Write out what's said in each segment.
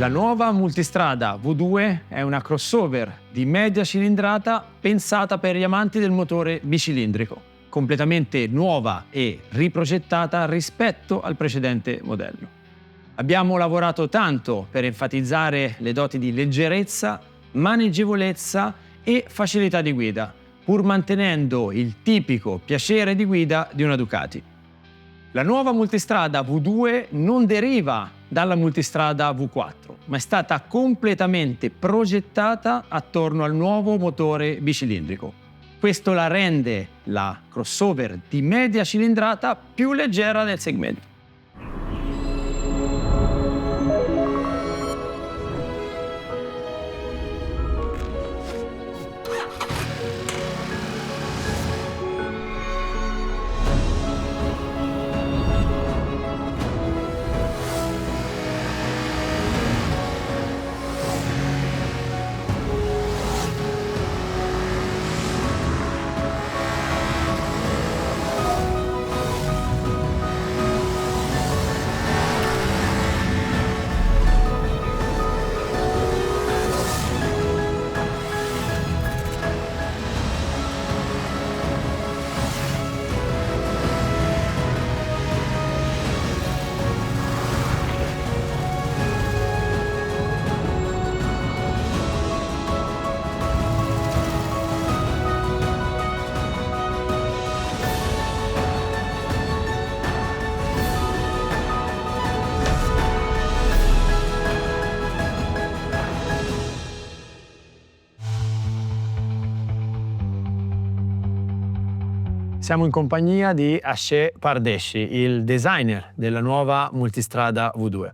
La nuova multistrada V2 è una crossover di media cilindrata pensata per gli amanti del motore bicilindrico, completamente nuova e riprogettata rispetto al precedente modello. Abbiamo lavorato tanto per enfatizzare le doti di leggerezza, maneggevolezza e facilità di guida, pur mantenendo il tipico piacere di guida di una Ducati. La nuova multistrada V2 non deriva dalla multistrada V4, ma è stata completamente progettata attorno al nuovo motore bicilindrico. Questo la rende la crossover di media cilindrata più leggera nel segmento. Siamo in compagnia di Akshay Pardeshi, il designer della nuova multistrada V2.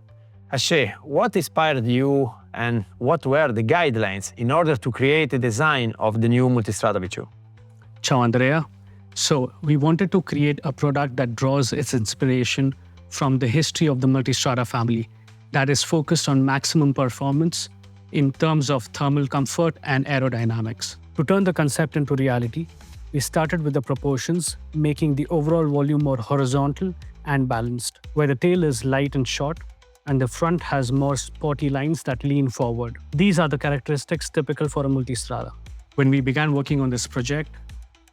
Akshay, what inspired you and what were the guidelines in order to create the design of the new multistrada V2? Ciao Andrea. So we wanted to create a product that draws its inspiration from the history of the Multistrada family, that is focused on maximum performance in terms of thermal comfort and aerodynamics. To turn the concept into reality, we started with the proportions, making the overall volume more horizontal and balanced, where the tail is light and short, and the front has more sporty lines that lean forward. These are the characteristics typical for a Multistrada. When we began working on this project,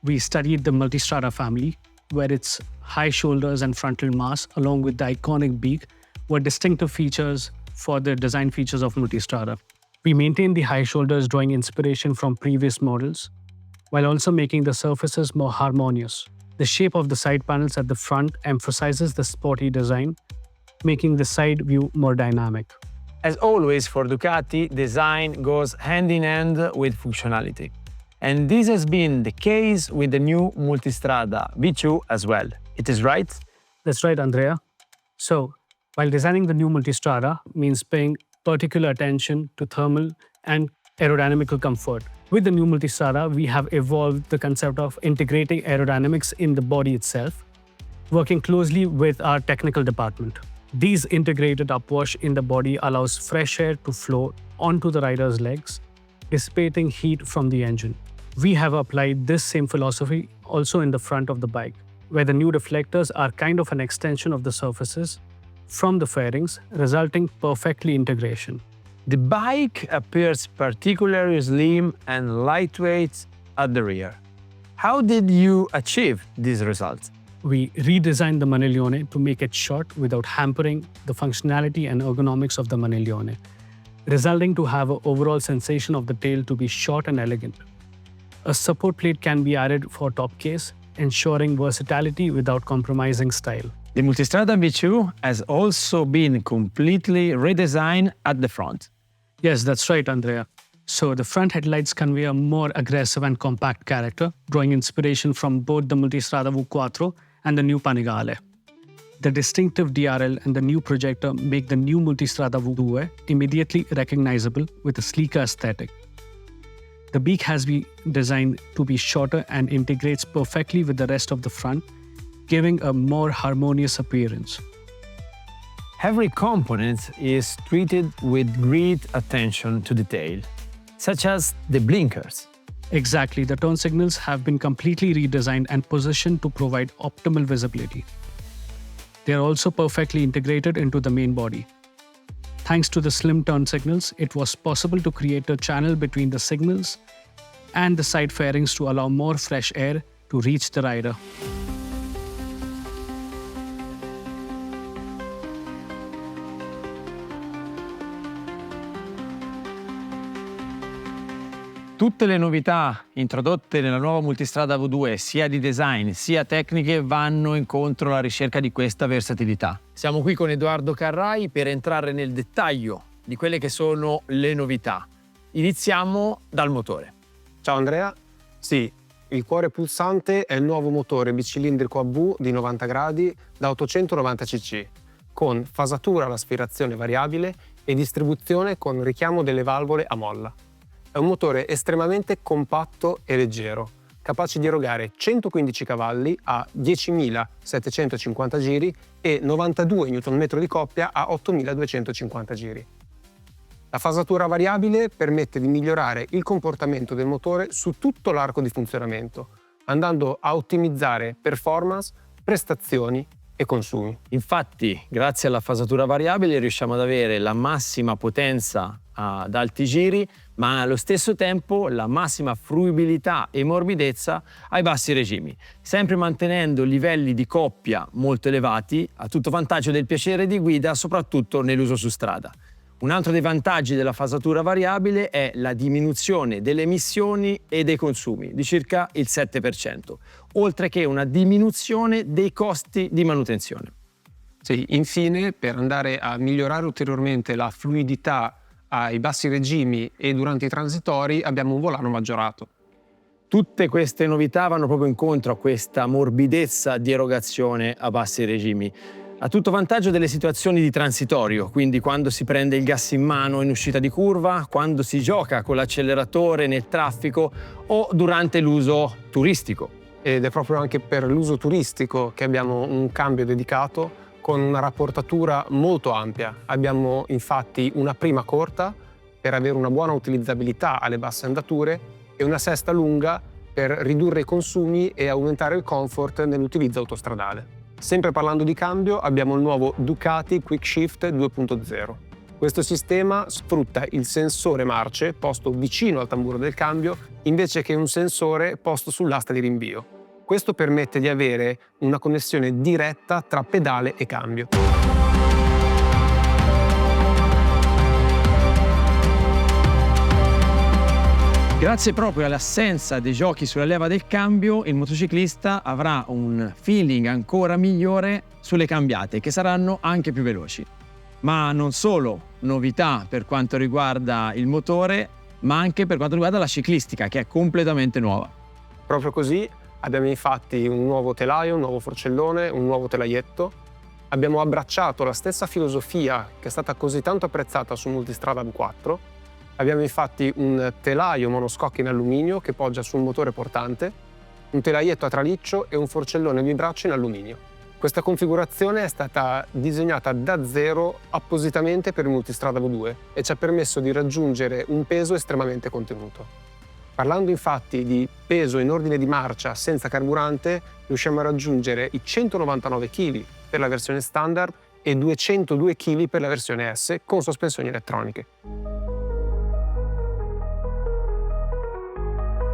we studied the Multistrada family, where its high shoulders and frontal mass, along with the iconic beak, were distinctive features for the design features of Multistrada. We maintained the high shoulders, drawing inspiration from previous models, while also making the surfaces more harmonious. The shape of the side panels at the front emphasizes the sporty design, making the side view more dynamic. As always for Ducati, design goes hand in hand with functionality. And this has been the case with the new Multistrada V2 as well. It is right? That's right, Andrea. So, while designing the new Multistrada means paying particular attention to thermal and aerodynamical comfort. With the new Multistrada, we have evolved the concept of integrating aerodynamics in the body itself, working closely with our technical department. These integrated upwash in the body allows fresh air to flow onto the rider's legs, dissipating heat from the engine. We have applied this same philosophy also in the front of the bike, where the new reflectors are kind of an extension of the surfaces from the fairings, resulting perfectly integration. The bike appears particularly slim and lightweight at the rear. How did you achieve these results? We redesigned the Maniglione to make it short without hampering the functionality and ergonomics of the Maniglione, resulting to have an overall sensation of the tail to be short and elegant. A support plate can be added for top case, ensuring versatility without compromising style. The Multistrada V2 has also been completely redesigned at the front. Yes, that's right, Andrea. So the front headlights convey a more aggressive and compact character, drawing inspiration from both the Multistrada V4 and the new Panigale. The distinctive DRL and the new projector make the new Multistrada V2 immediately recognizable with a sleeker aesthetic. The beak has been designed to be shorter and integrates perfectly with the rest of the front, giving a more harmonious appearance. Every component is treated with great attention to detail, such as the blinkers. Exactly, the turn signals have been completely redesigned and positioned to provide optimal visibility. They are also perfectly integrated into the main body. Thanks to the slim turn signals, it was possible to create a channel between the signals and the side fairings to allow more fresh air to reach the rider. Tutte le novità introdotte nella nuova multistrada V2, sia di design sia tecniche, vanno incontro alla ricerca di questa versatilità. Siamo qui con Edoardo Carrai per entrare nel dettaglio di quelle che sono le novità. Iniziamo dal motore. Ciao Andrea. Sì, il cuore pulsante è il nuovo motore bicilindrico a V di 90 gradi da 890 cc, con fasatura all'aspirazione variabile e distribuzione con richiamo delle valvole a molla. È un motore estremamente compatto e leggero, capace di erogare 115 cavalli a 10.750 giri e 92 Nm di coppia a 8.250 giri. La fasatura variabile permette di migliorare il comportamento del motore su tutto l'arco di funzionamento, andando a ottimizzare performance, prestazioni e consumi. Infatti, grazie alla fasatura variabile riusciamo ad avere la massima potenza ad alti giri, ma allo stesso tempo la massima fruibilità e morbidezza ai bassi regimi, sempre mantenendo livelli di coppia molto elevati, a tutto vantaggio del piacere di guida, soprattutto nell'uso su strada. Un altro dei vantaggi della fasatura variabile è la diminuzione delle emissioni e dei consumi di circa il 7%, oltre che una diminuzione dei costi di manutenzione. Sì, infine, per andare a migliorare ulteriormente la fluidità ai bassi regimi e durante i transitori, abbiamo un volano maggiorato. Tutte queste novità vanno proprio incontro a questa morbidezza di erogazione a bassi regimi, a tutto vantaggio delle situazioni di transitorio, quindi quando si prende il gas in mano in uscita di curva, quando si gioca con l'acceleratore nel traffico o durante l'uso turistico. Ed è proprio anche per l'uso turistico che abbiamo un cambio dedicato con una rapportatura molto ampia. Abbiamo infatti una prima corta per avere una buona utilizzabilità alle basse andature e una sesta lunga per ridurre i consumi e aumentare il comfort nell'utilizzo autostradale. Sempre parlando di cambio, abbiamo il nuovo Ducati Quick Shift 2.0. Questo sistema sfrutta il sensore marce posto vicino al tamburo del cambio invece che un sensore posto sull'asta di rinvio. Questo permette di avere una connessione diretta tra pedale e cambio. Grazie proprio all'assenza dei giochi sulla leva del cambio, il motociclista avrà un feeling ancora migliore sulle cambiate, che saranno anche più veloci. Ma non solo novità per quanto riguarda il motore, ma anche per quanto riguarda la ciclistica, che è completamente nuova. Proprio così abbiamo infatti un nuovo telaio, un nuovo forcellone, un nuovo telaietto. Abbiamo abbracciato la stessa filosofia che è stata così tanto apprezzata su Multistrada V4. Abbiamo infatti un telaio monoscocco in alluminio che poggia su un motore portante, un telaietto a traliccio e un forcellone bibraccio in alluminio. Questa configurazione è stata disegnata da zero appositamente per il Multistrada V2 e ci ha permesso di raggiungere un peso estremamente contenuto. Parlando infatti di peso in ordine di marcia senza carburante, riusciamo a raggiungere i 199 kg per la versione standard e 202 kg per la versione S con sospensioni elettroniche.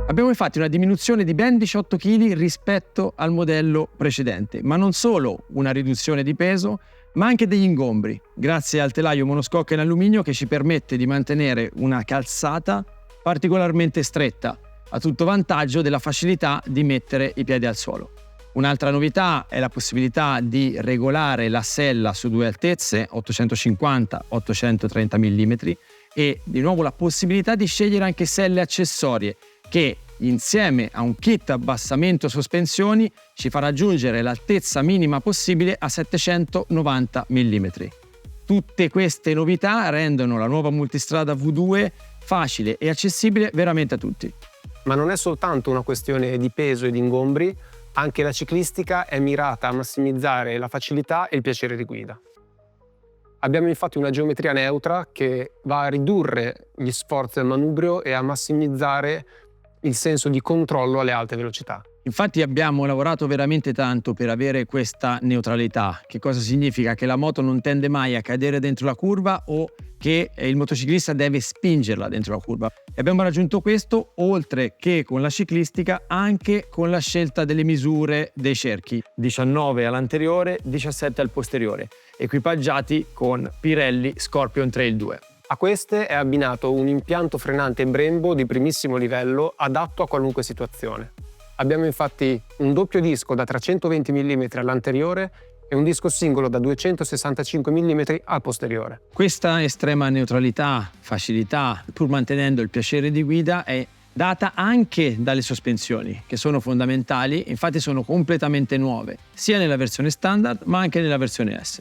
Abbiamo infatti una diminuzione di ben 18 kg rispetto al modello precedente, ma non solo una riduzione di peso, ma anche degli ingombri, grazie al telaio monoscocco in alluminio che ci permette di mantenere una calzata particolarmente stretta, a tutto vantaggio della facilità di mettere i piedi al suolo. Un'altra novità è la possibilità di regolare la sella su due altezze, 850-830 mm, e di nuovo la possibilità di scegliere anche selle accessorie che insieme a un kit abbassamento sospensioni ci fa raggiungere l'altezza minima possibile a 790 mm. Tutte queste novità rendono la nuova multistrada V2 facile e accessibile veramente a tutti. Ma non è soltanto una questione di peso e di ingombri, anche la ciclistica è mirata a massimizzare la facilità e il piacere di guida. Abbiamo infatti una geometria neutra che va a ridurre gli sforzi del manubrio e a massimizzare il senso di controllo alle alte velocità. Infatti abbiamo lavorato veramente tanto per avere questa neutralità. Che cosa significa? Che la moto non tende mai a cadere dentro la curva o che il motociclista deve spingerla dentro la curva. E abbiamo raggiunto questo oltre che con la ciclistica anche con la scelta delle misure dei cerchi. 19 all'anteriore, 17 al posteriore, equipaggiati con Pirelli Scorpion Trail 2. A queste è abbinato un impianto frenante Brembo di primissimo livello adatto a qualunque situazione. Abbiamo infatti un doppio disco da 320 mm all'anteriore e un disco singolo da 265 mm al posteriore. Questa estrema neutralità, facilità, pur mantenendo il piacere di guida, è data anche dalle sospensioni, che sono fondamentali, infatti sono completamente nuove, sia nella versione standard ma anche nella versione S.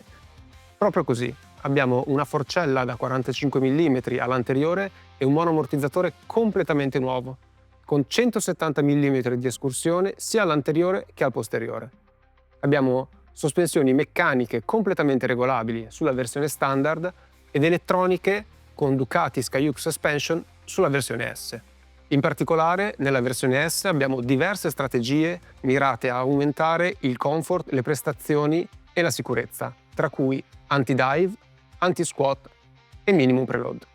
Proprio così, abbiamo una forcella da 45 mm all'anteriore e un monoammortizzatore completamente nuovo, con 170 mm di escursione sia all'anteriore che al posteriore. Abbiamo sospensioni meccaniche completamente regolabili sulla versione standard ed elettroniche con Ducati Skyhook Suspension sulla versione S. In particolare, nella versione S abbiamo diverse strategie mirate a aumentare il comfort, le prestazioni e la sicurezza, tra cui anti-dive, anti-squat e minimum preload.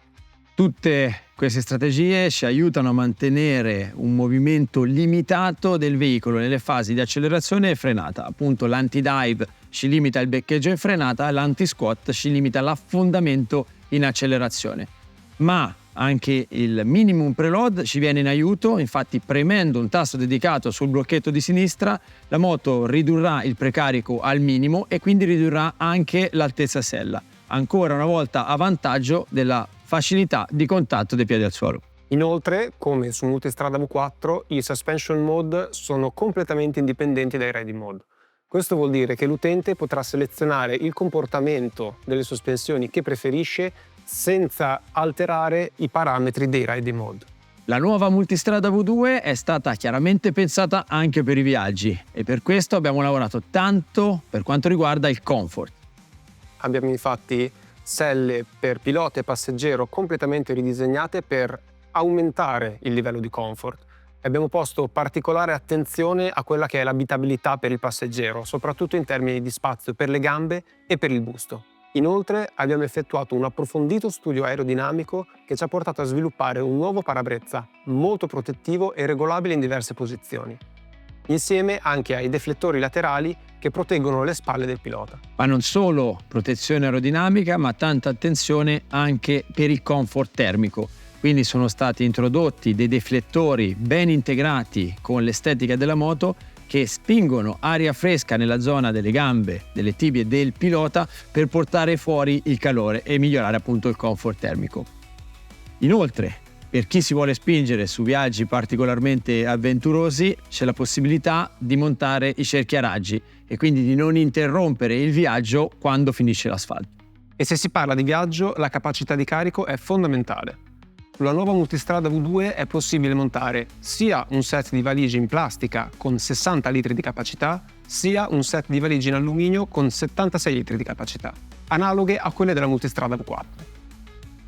Tutte queste strategie ci aiutano a mantenere un movimento limitato del veicolo nelle fasi di accelerazione e frenata. Appunto l'anti-dive ci limita il beccheggio in frenata, l'anti-squat ci limita l'affondamento in accelerazione. Ma anche il minimum preload ci viene in aiuto, infatti premendo un tasto dedicato sul blocchetto di sinistra la moto ridurrà il precarico al minimo e quindi ridurrà anche l'altezza sella, ancora una volta a vantaggio della facilità di contatto dei piedi al suolo. Inoltre, come su Multistrada V4, i suspension mode sono completamente indipendenti dai riding mode. Questo vuol dire che l'utente potrà selezionare il comportamento delle sospensioni che preferisce senza alterare i parametri dei riding mode. La nuova Multistrada V2 è stata chiaramente pensata anche per i viaggi e per questo abbiamo lavorato tanto per quanto riguarda il comfort. Abbiamo infatti selle per pilota e passeggero completamente ridisegnate per aumentare il livello di comfort. Abbiamo posto particolare attenzione a quella che è l'abitabilità per il passeggero, soprattutto in termini di spazio per le gambe e per il busto. Inoltre abbiamo effettuato un approfondito studio aerodinamico che ci ha portato a sviluppare un nuovo parabrezza molto protettivo e regolabile in diverse posizioni, insieme anche ai deflettori laterali che proteggono le spalle del pilota. Ma non solo protezione aerodinamica, ma tanta attenzione anche per il comfort termico. Quindi sono stati introdotti dei deflettori ben integrati con l'estetica della moto che spingono aria fresca nella zona delle gambe, delle tibie del pilota per portare fuori il calore e migliorare appunto il comfort termico. Inoltre, per chi si vuole spingere su viaggi particolarmente avventurosi, c'è la possibilità di montare i cerchi a raggi e quindi di non interrompere il viaggio quando finisce l'asfalto. E se si parla di viaggio, la capacità di carico è fondamentale. Sulla nuova Multistrada V2 è possibile montare sia un set di valigie in plastica con 60 litri di capacità, sia un set di valigie in alluminio con 76 litri di capacità, analoghe a quelle della Multistrada V4.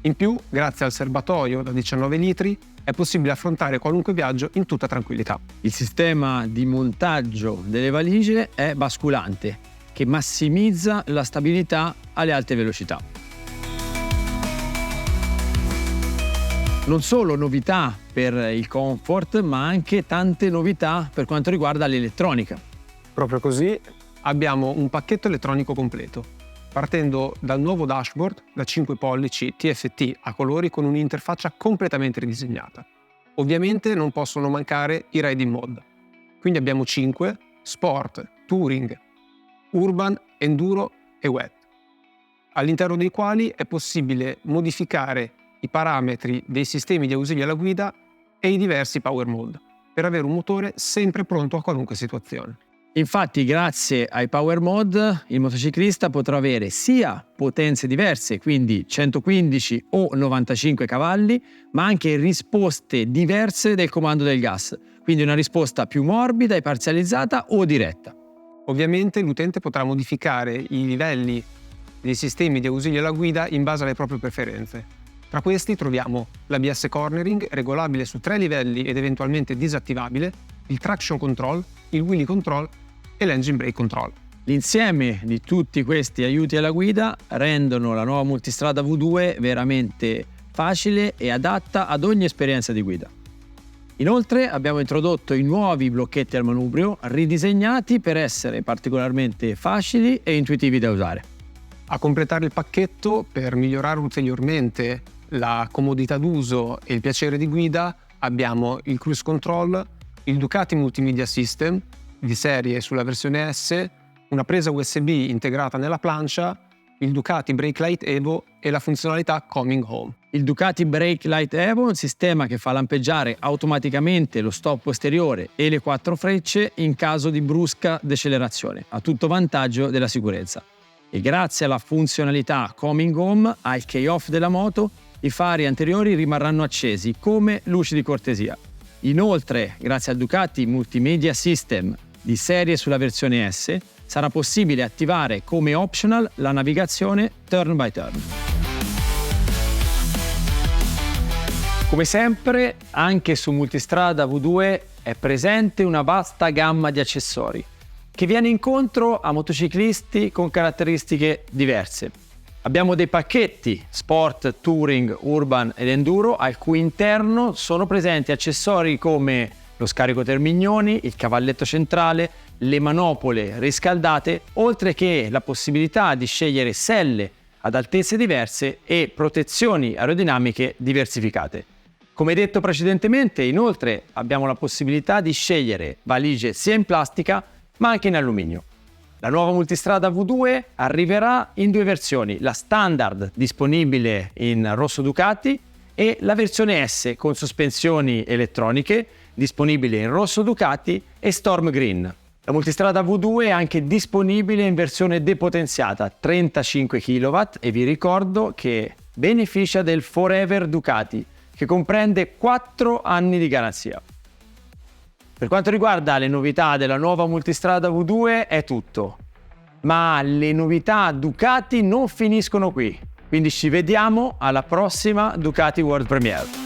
In più, grazie al serbatoio da 19 litri, è possibile affrontare qualunque viaggio in tutta tranquillità. Il sistema di montaggio delle valigie è basculante, che massimizza la stabilità alle alte velocità. Non solo novità per il comfort, ma anche tante novità per quanto riguarda l'elettronica. Proprio così abbiamo un pacchetto elettronico completo, partendo dal nuovo dashboard da 5 pollici TFT a colori con un'interfaccia completamente ridisegnata. Ovviamente non possono mancare i riding mode. Quindi abbiamo 5: Sport, Touring, Urban, Enduro e Wet, all'interno dei quali è possibile modificare i parametri dei sistemi di ausilio alla guida e i diversi power mode, per avere un motore sempre pronto a qualunque situazione. Infatti, grazie ai power mode, il motociclista potrà avere sia potenze diverse, quindi 115 o 95 cavalli, ma anche risposte diverse del comando del gas, quindi una risposta più morbida e parzializzata o diretta. Ovviamente l'utente potrà modificare i livelli dei sistemi di ausilio alla guida in base alle proprie preferenze. Tra questi troviamo l'ABS cornering, regolabile su 3 livelli ed eventualmente disattivabile, il traction control, il wheelie control e l'engine brake control. L'insieme di tutti questi aiuti alla guida rendono la nuova multistrada V2 veramente facile e adatta ad ogni esperienza di guida. Inoltre abbiamo introdotto i nuovi blocchetti al manubrio ridisegnati per essere particolarmente facili e intuitivi da usare. A completare il pacchetto, per migliorare ulteriormente la comodità d'uso e il piacere di guida, abbiamo il cruise control, il Ducati Multimedia System di serie sulla versione S, una presa USB integrata nella plancia, il Ducati Brake Light Evo e la funzionalità Coming Home. Il Ducati Brake Light Evo è un sistema che fa lampeggiare automaticamente lo stop posteriore e le 4 frecce in caso di brusca decelerazione, a tutto vantaggio della sicurezza. E grazie alla funzionalità Coming Home, al key-off della moto, i fari anteriori rimarranno accesi come luci di cortesia. Inoltre, grazie al Ducati Multimedia System di serie sulla versione S, sarà possibile attivare come optional la navigazione turn by turn. Come sempre, anche su Multistrada V2 è presente una vasta gamma di accessori che viene incontro a motociclisti con caratteristiche diverse. Abbiamo dei pacchetti Sport, Touring, Urban ed Enduro al cui interno sono presenti accessori come lo scarico termignoni, il cavalletto centrale, le manopole riscaldate, oltre che la possibilità di scegliere selle ad altezze diverse e protezioni aerodinamiche diversificate. Come detto precedentemente, inoltre abbiamo la possibilità di scegliere valigie sia in plastica ma anche in alluminio. La nuova multistrada V2 arriverà in 2 versioni, la standard disponibile in rosso Ducati e la versione S con sospensioni elettroniche disponibile in rosso Ducati e Storm Green. La multistrada V2 è anche disponibile in versione depotenziata 35 kW e vi ricordo che beneficia del Forever Ducati che comprende 4 anni di garanzia. Per quanto riguarda le novità della nuova multistrada V2 è tutto, ma le novità Ducati non finiscono qui, quindi ci vediamo alla prossima Ducati World Premiere.